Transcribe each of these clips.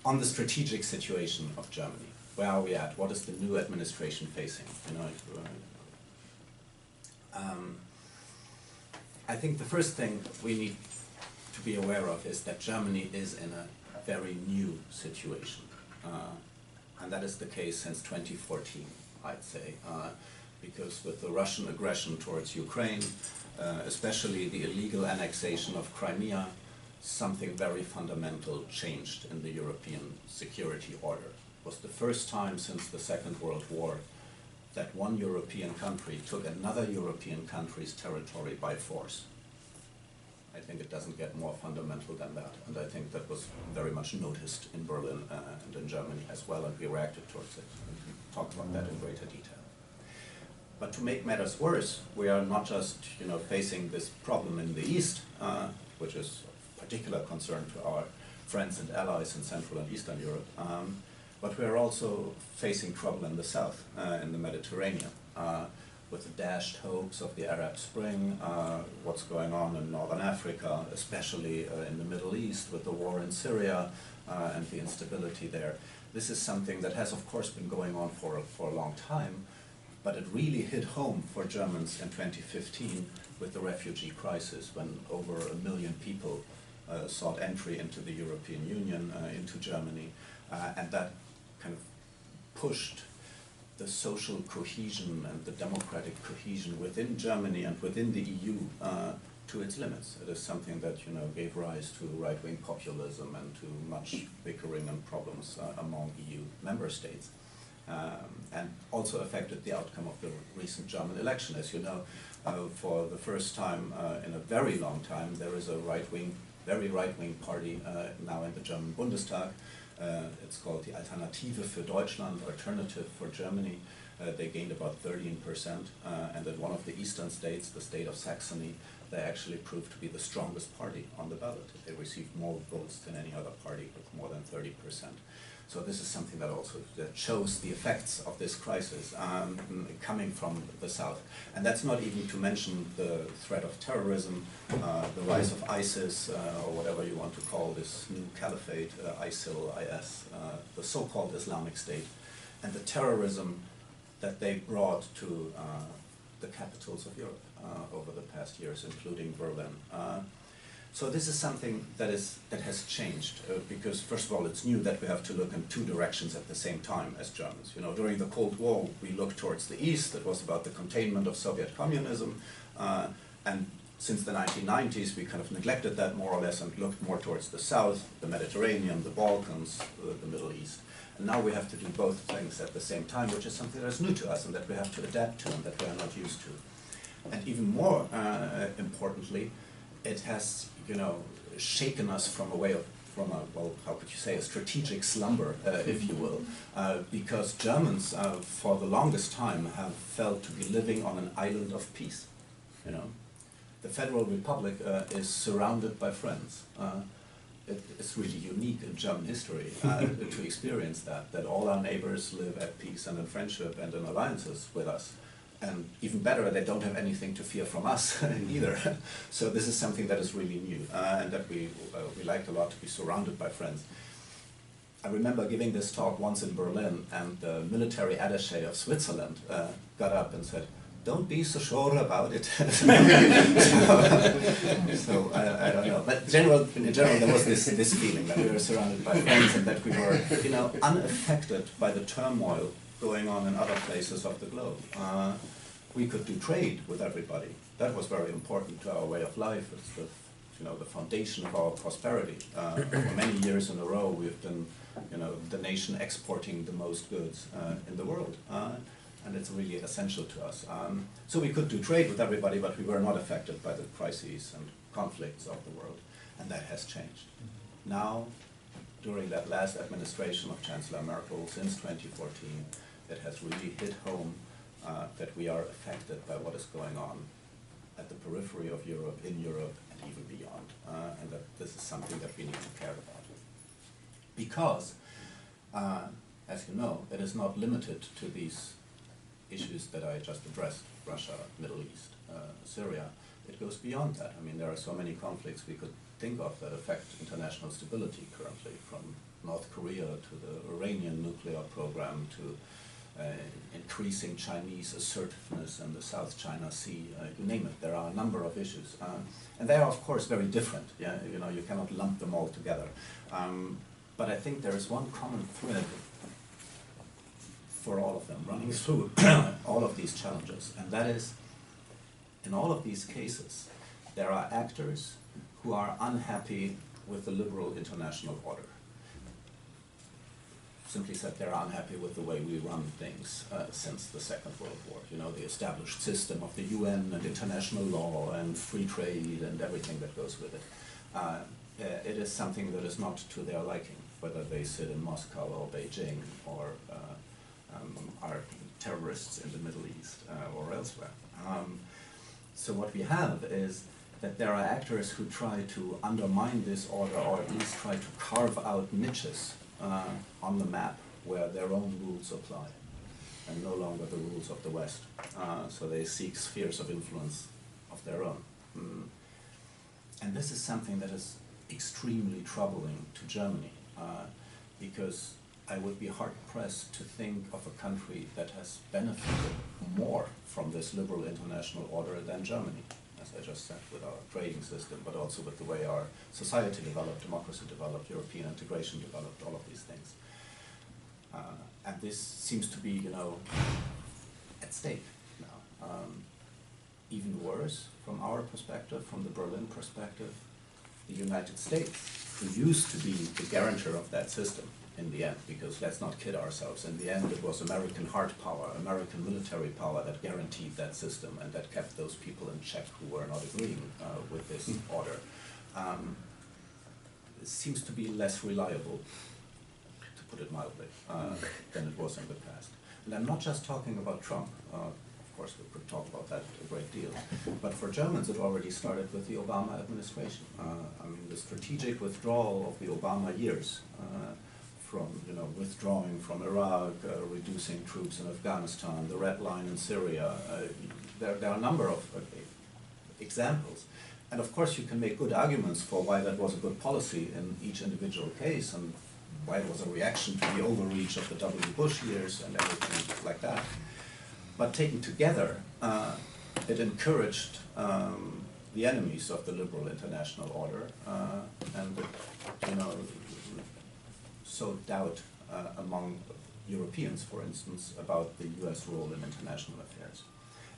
on the strategic situation of Germany. Where are we at? What is the new administration facing? You know, I think the first thing we need to be aware of is that Germany is in a very new situation. And that is the case since 2014, I'd say. Because with the Russian aggression towards Ukraine, especially the illegal annexation of Crimea, something very fundamental changed in the European security order. It was the first time since the Second World War that one European country took another European country's territory by force. I think it doesn't get more fundamental than that, and I think that was very much noticed in Berlin and in Germany as well, and we reacted towards it. And we talked about that in greater detail. But to make matters worse, we are not just facing this problem in the East, which is of particular concern to our friends and allies in Central and Eastern Europe, but we are also facing trouble in the South, in the Mediterranean, with the dashed hopes of the Arab Spring, what's going on in Northern Africa, especially in the Middle East with the war in Syria and the instability there. This is something that has of course been going on for a long time, but it really hit home for Germans in 2015 with the refugee crisis, when over 1 million people sought entry into the European Union, into Germany, and that kind of pushed the social cohesion and the democratic cohesion within Germany and within the EU to its limits. It is something that gave rise to right-wing populism and to much bickering and problems among EU member states, and also affected the outcome of the recent German election. As you know, for the first time in a very long time, there is a very right-wing party now in the German Bundestag. It's called the Alternative für Deutschland, Alternative for Germany. They gained about 13%, and in one of the eastern states, the state of Saxony, they actually proved to be the strongest party on the ballot. They received more votes than any other party, with more than 30%. So this is something that also shows the effects of this crisis coming from the South. And that's not even to mention the threat of terrorism, the rise of ISIS, or whatever you want to call this new caliphate, ISIL, IS, the so-called Islamic State, and the terrorism that they brought to the capitals of Europe over the past years, including Berlin. So this is something that has changed, because first of all it's new that we have to look in two directions at the same time as Germans. During the Cold War we looked towards the East. It was about the containment of Soviet communism, and since the 1990s we kind of neglected that more or less and looked more towards the South, the Mediterranean, the Balkans, the Middle East. And now we have to do both things at the same time, which is something that is new to us and that we have to adapt to and that we are not used to. And even more importantly, it has shaken us from a well, how could you say, a strategic slumber, if you will, because Germans for the longest time have felt to be living on an island of peace. The Federal Republic is surrounded by friends. It's really unique in German history to experience that all our neighbors live at peace and in friendship and in alliances with us. And even better, they don't have anything to fear from us either. So this is something that is really new, and that we liked a lot, to be surrounded by friends. I remember giving this talk once in Berlin, and the military attaché of Switzerland got up and said, "Don't be so sure about it." So I don't know. But in general, there was this feeling that we were surrounded by friends and that we were unaffected by the turmoil going on in other places of the globe. We could do trade with everybody. That was very important to our way of life. It's the foundation of our prosperity. For many years in a row, we've been the nation exporting the most goods in the world. And it's really essential to us. So we could do trade with everybody, but we were not affected by the crises and conflicts of the world. And that has changed. Now, during that last administration of Chancellor Merkel, since 2014, it has really hit home that we are affected by what is going on at the periphery of Europe, in Europe, and even beyond. And that this is something that we need to care about. Because, as you know, it is not limited to these issues that I just addressed, Russia, Middle East, Syria. It goes beyond that. I mean, there are so many conflicts we could think of that affect international stability currently, from North Korea to the Iranian nuclear program to increasing Chinese assertiveness in the South China Sea, you name it. There are a number of issues. And they are, of course, very different. Yeah? You know, you cannot lump them all together. But I think there is one common thread for all of them running through all of these challenges, and that is, in all of these cases, there are actors who are unhappy with the liberal international order. Simply said, they're unhappy with the way we run things since the Second World War. You know, the established system of the UN and international law and free trade and everything that goes with it. It is something that is not to their liking, whether they sit in Moscow or Beijing or are terrorists in the Middle East or elsewhere. So what we have is that there are actors who try to undermine this order, or at least try to carve out niches on the map where their own rules apply, and no longer the rules of the West. So they seek spheres of influence of their own. And this is something that is extremely troubling to Germany, because I would be hard-pressed to think of a country that has benefited more from this liberal international order than Germany, as I just said, with our trading system, but also with the way our society developed, democracy developed, European integration developed, all of these things. And this seems to be, you know, at stake now. Even worse, from our perspective, from the Berlin perspective, the United States, who used to be the guarantor of that system, in the end, because let's not kid ourselves, in the end it was American hard power, American military power that guaranteed that system and that kept those people in check who were not agreeing with this order. It seems to be less reliable, to put it mildly, than it was in the past. And I'm not just talking about Trump. Of course, we could talk about that a great deal. But for Germans, it already started with the Obama administration. I mean, the strategic withdrawal of the Obama years, from, you know, withdrawing from Iraq, reducing troops in Afghanistan, the red line in Syria. There are a number of examples. And of course you can make good arguments for why that was a good policy in each individual case, and why it was a reaction to the overreach of the W. Bush years and everything like that. But taken together, it encouraged the enemies of the liberal international order, and it, you know, sowed doubt among Europeans, for instance, about the US role in international affairs.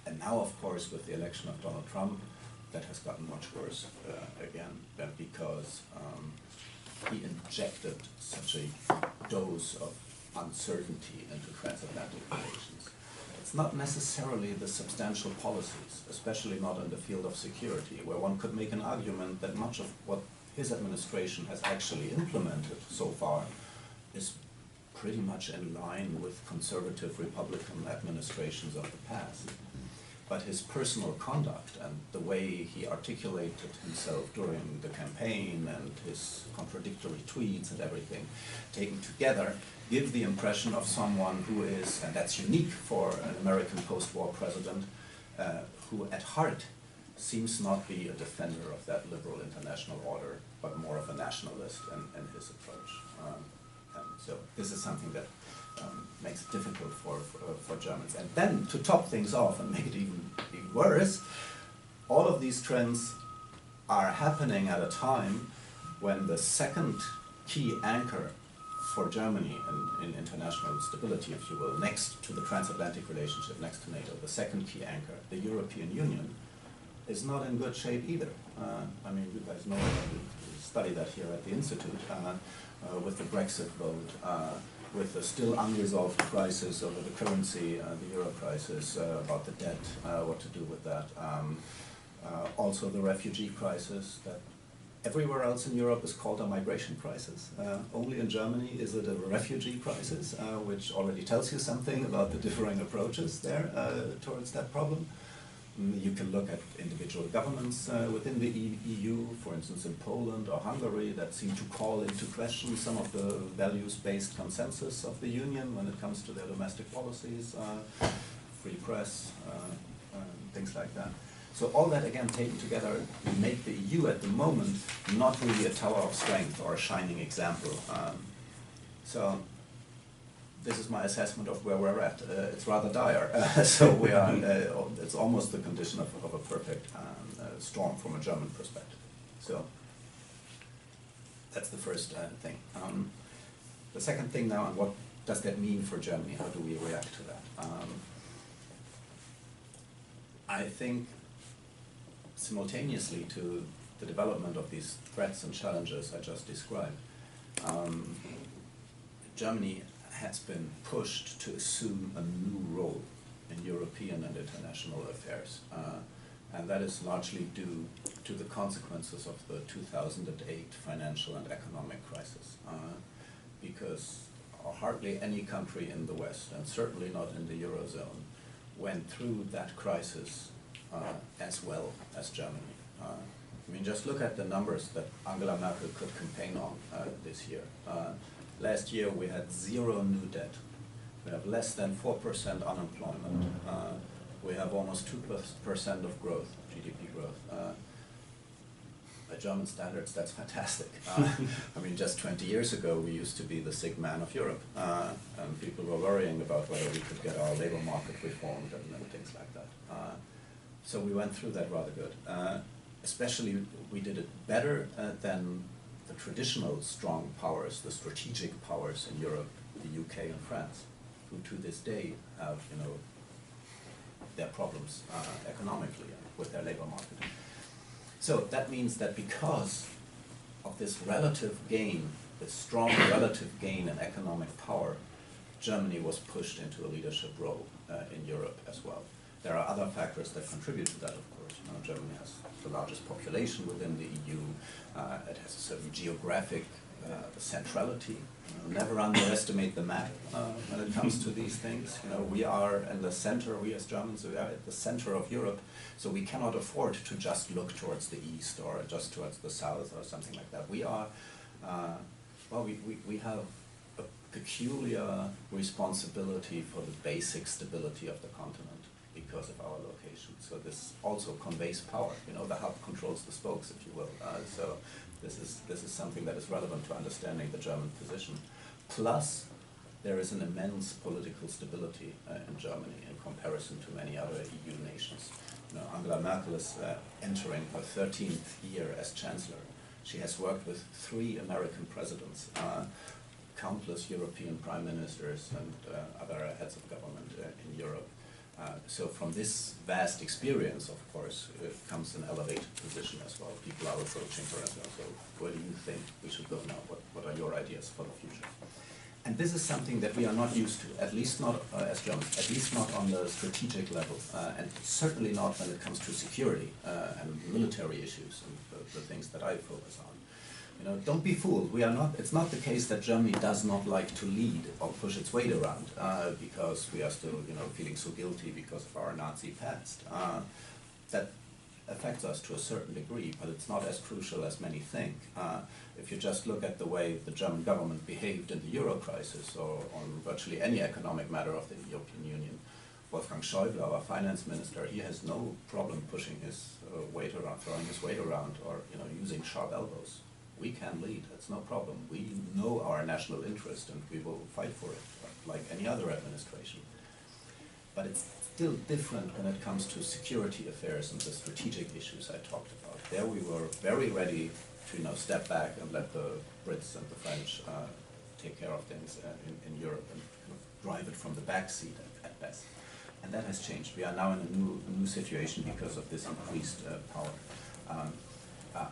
And now, of course, with the election of Donald Trump, that has gotten much worse again, because he injected such a dose of uncertainty into transatlantic relations. It's not necessarily the substantial policies, especially not in the field of security, where one could make an argument that much of what his administration has actually implemented so far is pretty much in line with conservative Republican administrations of the past. But his personal conduct and the way he articulated himself during the campaign and his contradictory tweets and everything, taken together, give the impression of someone who is, and that's unique for an American post-war president, who at heart seems not be a defender of that liberal international order, but more of a nationalist in his approach. And so this is something that makes it difficult for Germans. And then, to top things off and make it even worse, all of these trends are happening at a time when the second key anchor for Germany in international stability, if you will, next to the transatlantic relationship, next to NATO, the second key anchor, the European Union, is not in good shape either. I mean, you guys know, we study that here at the Institute, with the Brexit vote, with the still unresolved crisis over the currency, the euro crisis, about the debt, what to do with that. Also the refugee crisis that everywhere else in Europe is called a migration crisis. Only in Germany is it a refugee crisis, which already tells you something about the differing approaches there towards that problem. You can look at individual governments within the EU, for instance in Poland or Hungary, that seem to call into question some of the values-based consensus of the Union when it comes to their domestic policies, free press, things like that. So all that again taken together make the EU at the moment not really a tower of strength or a shining example So this is my assessment of where we're at. It's rather dire. So we are. It's almost the condition of a perfect storm from a German perspective. So that's the first thing. The second thing now, and what does that mean for Germany? How do we react to that? I think simultaneously to the development of these threats and challenges I just described, Germany has been pushed to assume a new role in European and international affairs. And that is largely due to the consequences of the 2008 financial and economic crisis. Because hardly any country in the West, and certainly not in the Eurozone, went through that crisis as well as Germany. I mean, just look at the numbers that Angela Merkel could campaign on this year. Last year we had 0 new debt. We have less than 4% unemployment. We have almost 2% of growth, GDP growth. By German standards, that's fantastic. I mean, just 20 years ago, we used to be the sick man of Europe, and people were worrying about whether we could get our labor market reformed and things like that. So we went through that rather good. Especially, we did it better than the traditional strong powers, the strategic powers in Europe, the UK and France, who to this day have, you know, their problems economically with their labor market. So that means that because of this relative gain, this strong relative gain in economic power, Germany was pushed into a leadership role in Europe as well. There are other factors that contribute to that, of course. You know, Germany has the largest population within the EU. It has a certain geographic centrality. Never underestimate the map when it comes to these things. You know, we are in the center, we as Germans, we are at the center of Europe, so we cannot afford to just look towards the east or just towards the south or something like that. We are, well, we have a peculiar responsibility for the basic stability of the continent because of our location. So this also conveys power. You know, the hub controls the spokes, if you will. So this is something that is relevant to understanding the German position. Plus, there is an immense political stability in Germany in comparison to many other EU nations. You know, Angela Merkel is entering her 13th year as Chancellor. She has worked with 3 American presidents, countless European prime ministers and other heads of government in Europe. So from this vast experience, of course, comes an elevated position as well. People are approaching her as well. So where do you think we should go now? What are your ideas for the future? And this is something that we are not used to, at least not as Germans, at least not on the strategic level, and certainly not when it comes to security and military issues and the things that I focus on. You know, don't be fooled. We are not. It's not the case that Germany does not like to lead or push its weight around because we are still, you know, feeling so guilty because of our Nazi past. That affects us to a certain degree, but it's not as crucial as many think. If you just look at the way the German government behaved in the Euro crisis or on virtually any economic matter of the European Union, Wolfgang Schäuble, our finance minister, he has no problem pushing his weight around, throwing his weight around, or, you know, using sharp elbows. We can lead, that's no problem. We know our national interest and we will fight for it, like any other administration. But it's still different when it comes to security affairs and the strategic issues I talked about. There we were very ready to, you know, step back and let the Brits and the French take care of things in Europe and kind of drive it from the back seat at best. And that has changed. We are now in a new situation because of this increased power.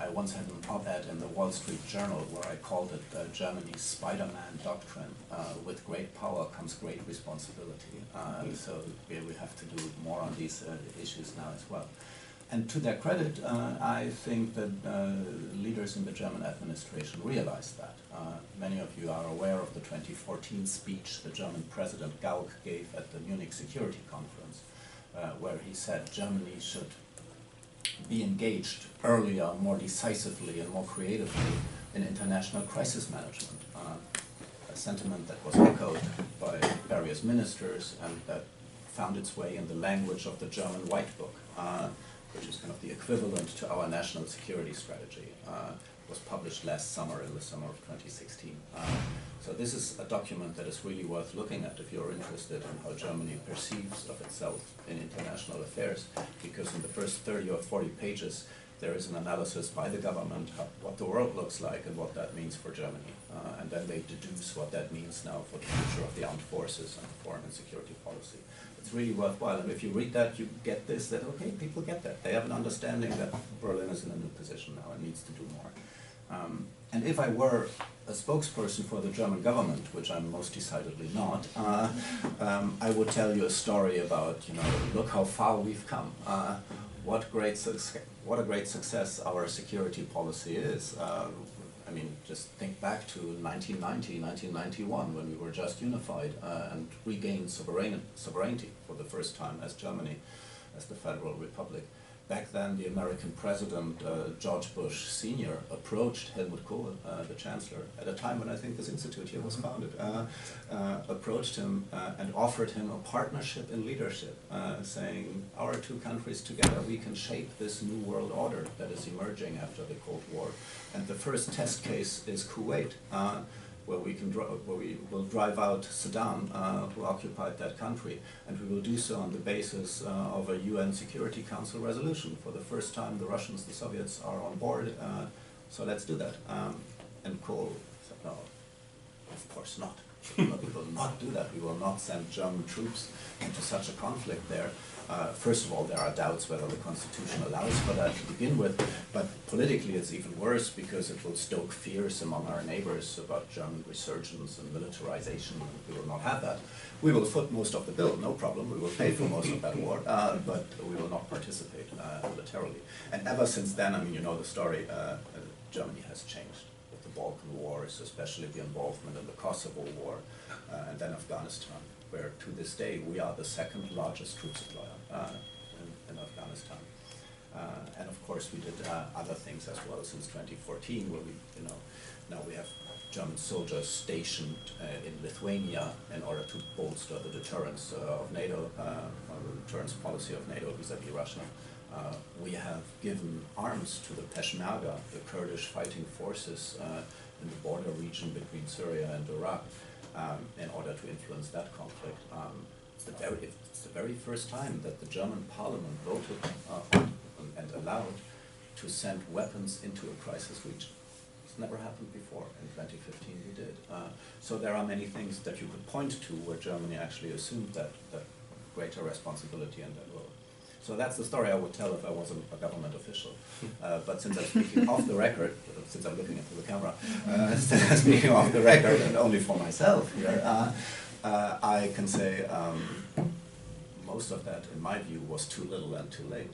I once had an op-ed in the Wall Street Journal where I called it Germany's Spider-Man doctrine. With great power comes great responsibility. So we have to do more on these issues now as well. And to their credit, I think that leaders in the German administration realized that. Many of you are aware of the 2014 speech the German President Gauck gave at the Munich Security Conference, where he said Germany should be engaged earlier, more decisively and more creatively in international crisis management. A sentiment that was echoed by various ministers and that found its way in the language of the German White Book, which is kind of the equivalent to our national security strategy. was published last summer, in the summer of 2016. So this is a document that is really worth looking at if you're interested in how Germany perceives of itself in international affairs, because in the first 30 or 40 pages there is an analysis by the government what the world looks like and what that means for Germany. And then they deduce what that means now for the future of the armed forces and foreign and security policy. It's really worthwhile, and if you read that, you get this, that okay, people get that. They have an understanding that Berlin is in a new position now and needs to do more. And if I were a spokesperson for the German government, which I'm most decidedly not, I would tell you a story about, look how far we've come. What a great success our security policy is. I mean, just think back to 1990, 1991, when we were just unified and regained sovereignty for the first time as Germany, as the Federal Republic. Back then, the American president, George Bush Sr., approached Helmut Kohl, the chancellor, at a time when I think this institute here was founded, approached him and offered him a partnership in leadership, saying, our two countries together, we can shape this new world order that is emerging after the Cold War. And the first test case is Kuwait, where we will drive out Saddam, who occupied that country, and we will do so on the basis of a UN Security Council resolution. For the first time, the Russians, the Soviets are on board, so let's do that. And Kohl said, no, of course not. We will not do that. We will not send German troops into such a conflict there. First of all, there are doubts whether the Constitution allows for that to begin with, but politically it's even worse because it will stoke fears among our neighbors about German resurgence and militarization, and we will not have that. We will foot most of the bill, no problem, we will pay for most of that war, but we will not participate militarily. And ever since then, I mean, you know the story, Germany has changed. With the Balkan Wars, especially the involvement in the Kosovo War, and then Afghanistan, where to this day we are the second largest troop supplier in Afghanistan. And of course we did other things as well since 2014, where we, now we have German soldiers stationed in Lithuania in order to bolster the deterrence of NATO, or the deterrence policy of NATO vis-à-vis Russia. We have given arms to the Peshmerga, the Kurdish fighting forces in the border region between Syria and Iraq, in order to influence that conflict. It's the very first time that the German parliament voted and allowed to send weapons into a crisis region. It's never happened before. In 2015 we did. So there are many things that you could point to where Germany actually assumed that greater responsibility and that role. So that's the story I would tell if I was a government official. But since I'm speaking off the record, since I'm looking into the camera, speaking off the record and only for myself here, I can say most of that, in my view, was too little and too late.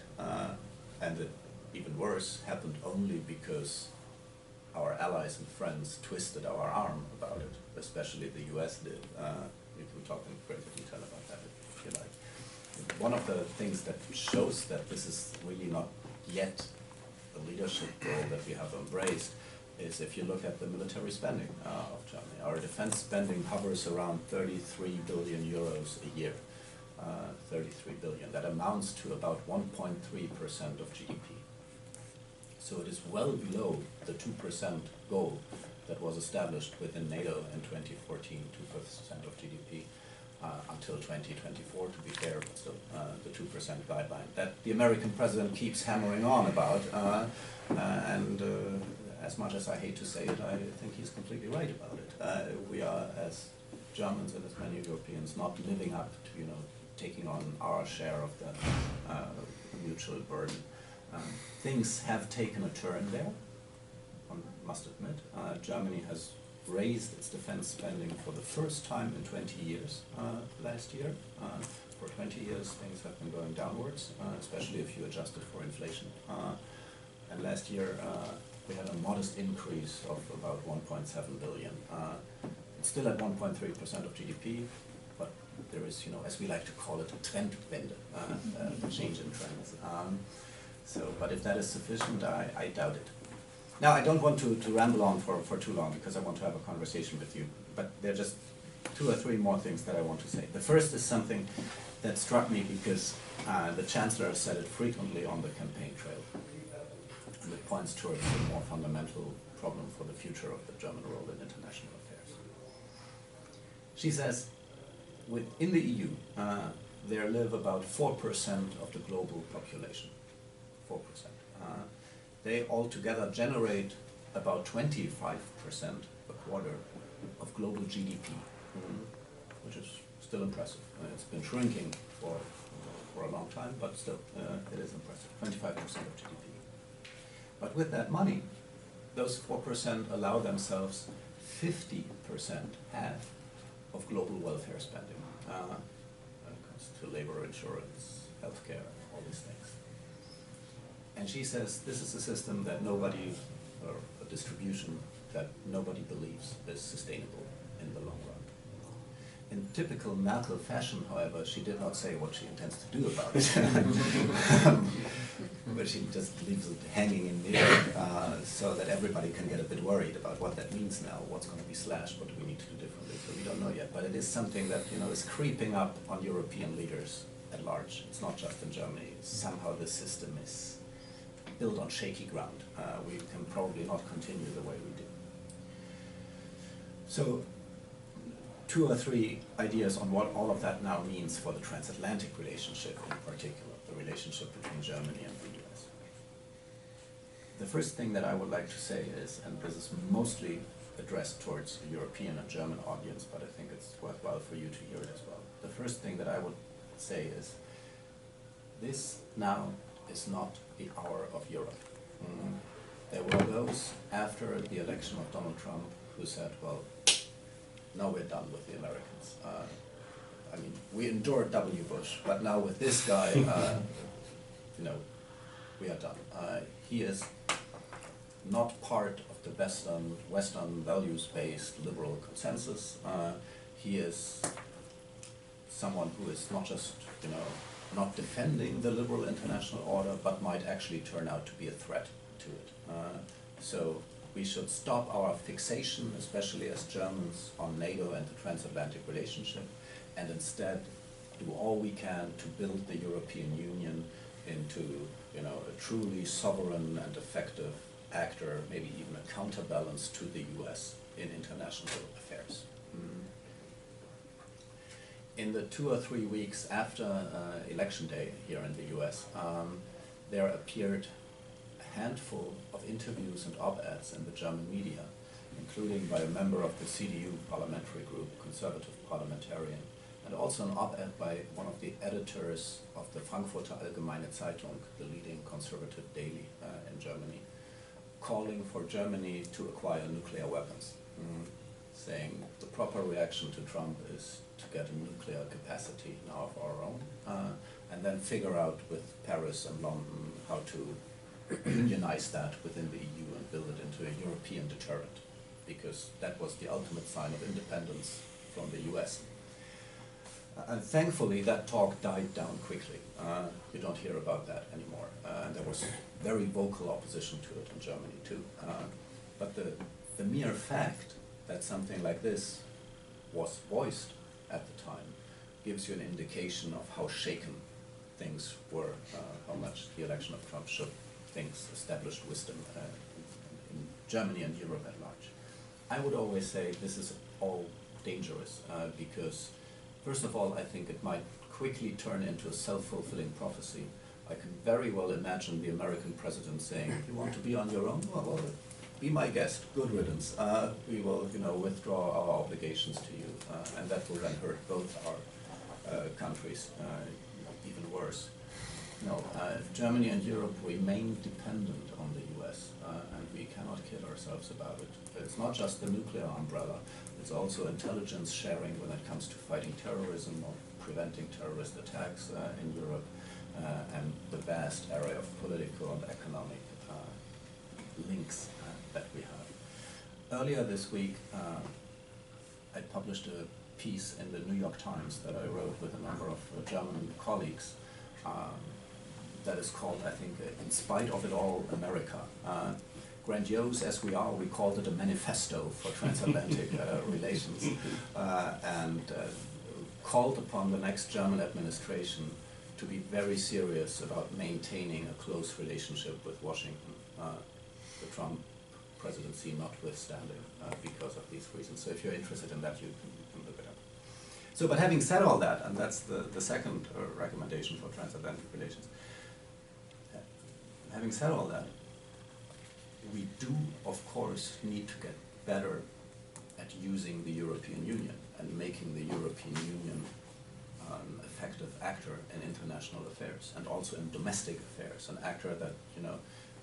And it, even worse, happened only because our allies and friends twisted our arm about it, especially the US did. We can talk in greater detail about that if you like. One of the things that shows that this is really not yet the leadership role that we have embraced is if you look at the military spending of Germany. Our defense spending hovers around 33 billion euros a year. 33 billion. That amounts to about 1.3% of GDP. So it is well below the 2% goal that was established within NATO in 2014, 2% of GDP. Until 2024, to be fair, but still the 2% guideline that the American president keeps hammering on about. And as much as I hate to say it, I think he's completely right about it. We are, as Germans and as many Europeans, not living up to, taking on our share of the mutual burden. Things have taken a turn there, one must admit. Germany has raised its defense spending for the first time in 20 years last year. For 20 years things have been going downwards, especially if you adjust it for inflation. And last year we had a modest increase of about 1.7 billion. It's still at 1.3% of GDP, but there is, as we like to call it, a Trendwende, a change in trends. But if that is sufficient, I doubt it. Now, I don't want to ramble on for too long because I want to have a conversation with you, but there are just 2 or 3 more things that I want to say. The first is something that struck me because the Chancellor said it frequently on the campaign trail. and it points towards a more fundamental problem for the future of the German role in international affairs. She says, in the EU, there live about 4% of the global population. 4%. They altogether generate about 25%, a quarter, of global GDP, which is still impressive. It's been shrinking for a long time, but still, it is impressive, 25% of GDP. But with that money, those 4% allow themselves 50%, half, of global welfare spending, when it comes to labor insurance, healthcare, all these things. And she says this is a system that nobody, or a distribution that nobody believes is sustainable in the long run. In typical Merkel fashion, however, she did not say what she intends to do about it. But she just leaves it hanging in the air so that everybody can get a bit worried about what that means now, what's going to be slashed, what do we need to do differently. So we don't know yet, but it is something that is creeping up on European leaders at large. It's not just in Germany. Somehow the system is built on shaky ground. We can probably not continue the way we do. So, 2 or 3 ideas on what all of that now means for the transatlantic relationship in particular, the relationship between Germany and the US. The first thing that I would like to say is, and this is mostly addressed towards a European and German audience, but I think it's worthwhile for you to hear it as well. The first thing that I would say is, this now is not the hour of Europe. There were those after the election of Donald Trump who said, well, now we're done with the Americans. I mean, we endured W. Bush, but now with this guy, we are done. He is not part of the Western values-based liberal consensus. He is someone who is not just, not defending the liberal international order, but might actually turn out to be a threat to it. So we should stop our fixation, especially as Germans, on NATO and the transatlantic relationship, and instead do all we can to build the European Union into a truly sovereign and effective actor, maybe even a counterbalance to the US in international affairs. In the 2 or 3 weeks after Election Day here in the US, there appeared a handful of interviews and op-eds in the German media, including by a member of the CDU parliamentary group, conservative parliamentarian, and also an op-ed by one of the editors of the Frankfurter Allgemeine Zeitung, the leading conservative daily in Germany, calling for Germany to acquire nuclear weapons, saying the proper reaction to Trump is to get a nuclear capacity now of our own, and then figure out with Paris and London how to unionize that within the EU and build it into a European deterrent, because that was the ultimate sign of independence from the US. And thankfully that talk died down quickly. You don't hear about that anymore. And there was very vocal opposition to it in Germany too. But the mere fact that something like this was voiced at the time gives you an indication of how shaken things were, how much the election of Trump shook things, established wisdom in Germany and Europe at large. I would always say this is all dangerous because, first of all, I think it might quickly turn into a self-fulfilling prophecy. I can very well imagine the American president saying, "You want to be on your own? Well, be my guest, good riddance. We will, withdraw our obligations to you," and that will then hurt both our countries even worse. No, Germany and Europe remain dependent on the US, and we cannot kid ourselves about it. It's not just the nuclear umbrella, it's also intelligence sharing when it comes to fighting terrorism or preventing terrorist attacks in Europe, and the vast area of political and economic links that we have. Earlier this week, I published a piece in the New York Times that I wrote with a number of German colleagues that is called, I think, "In Spite of It All, America." Grandiose as we are, we called it a manifesto for transatlantic relations, and called upon the next German administration to be very serious about maintaining a close relationship with Washington. the Trump presidency notwithstanding, because of these reasons. So if you're interested in that, you can look it up. So, but having said all that, and that's the second recommendation for transatlantic relations, having said all that, we do, of course, need to get better at using the European Union and making the European Union an effective actor in international affairs and also in domestic affairs, an actor that, you know,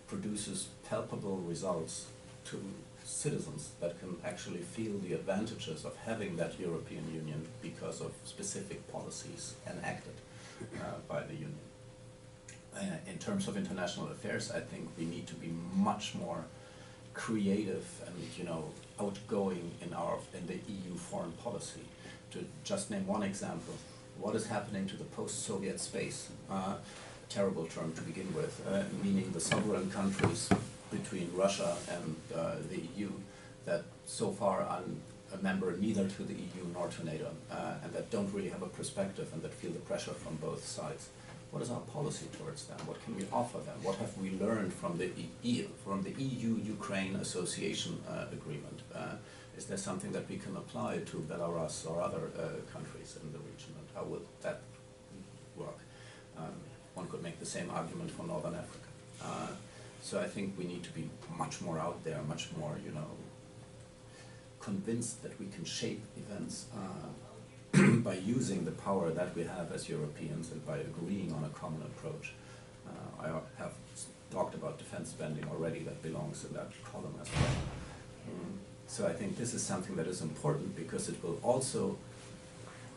produces palpable results to citizens that can actually feel the advantages of having that European Union because of specific policies enacted by the Union. In terms of international affairs, I think we need to be much more creative and, you know, outgoing in the EU foreign policy. To just name one example, what is happening to the post-Soviet space? Terrible term to begin with, meaning the sovereign countries between Russia and the EU that so far are a member neither to the EU nor to NATO, and that don't really have a perspective and that feel the pressure from both sides. What is our policy towards them? What can we offer them? What have we learned from the EU-Ukraine Association Agreement? Is there something that we can apply to Belarus or other countries in the region, and how would that work? One could make the same argument for Northern Africa. So I think we need to be much more out there, much more, you know, convinced that we can shape events by using the power that we have as Europeans and by agreeing on a common approach. I have talked about defense spending already, that belongs in that column as well. So I think this is something that is important because it will also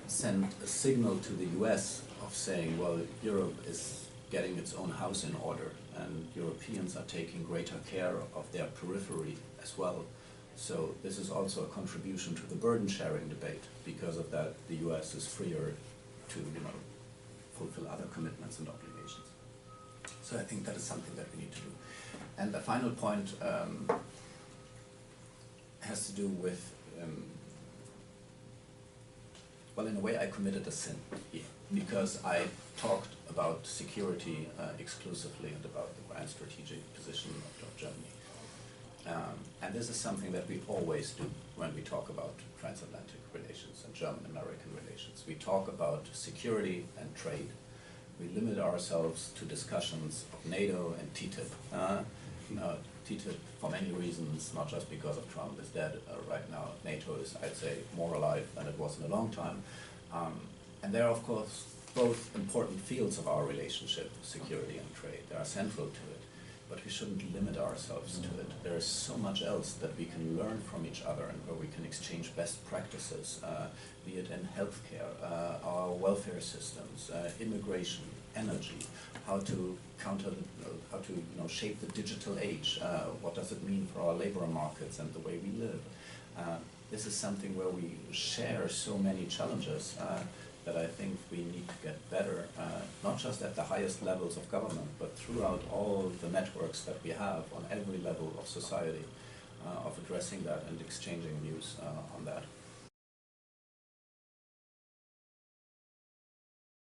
send a signal to the US of saying, well, Europe is getting its own house in order and Europeans are taking greater care of their periphery as well. So this is also a contribution to the burden sharing debate. Because of that, the US is freer to, you know, fulfill other commitments and obligations. So I think that is something that we need to do. And the final point has to do with, well, in a way I committed a sin here, because I talked about security exclusively and about the grand strategic position of Germany. And this is something that we always do when we talk about transatlantic relations and German-American relations. We talk about security and trade. We limit ourselves to discussions of NATO and TTIP. TTIP, for many reasons, not just because of Trump, is dead right now. NATO is, I'd say, more alive than it was in a long time. And there are, of course, both important fields of our relationship, security and trade. They are central to it. But we shouldn't limit ourselves to it. There is so much else that we can learn from each other and where we can exchange best practices, be it in healthcare, our welfare systems, immigration, energy, how to counter, how to, you know, shape the digital age. What does it mean for our labor markets and the way we live? This is something where we share so many challenges that I think we need to get better, not just at the highest levels of government, but throughout all the networks that we have on every level of society, of addressing that and exchanging views on that.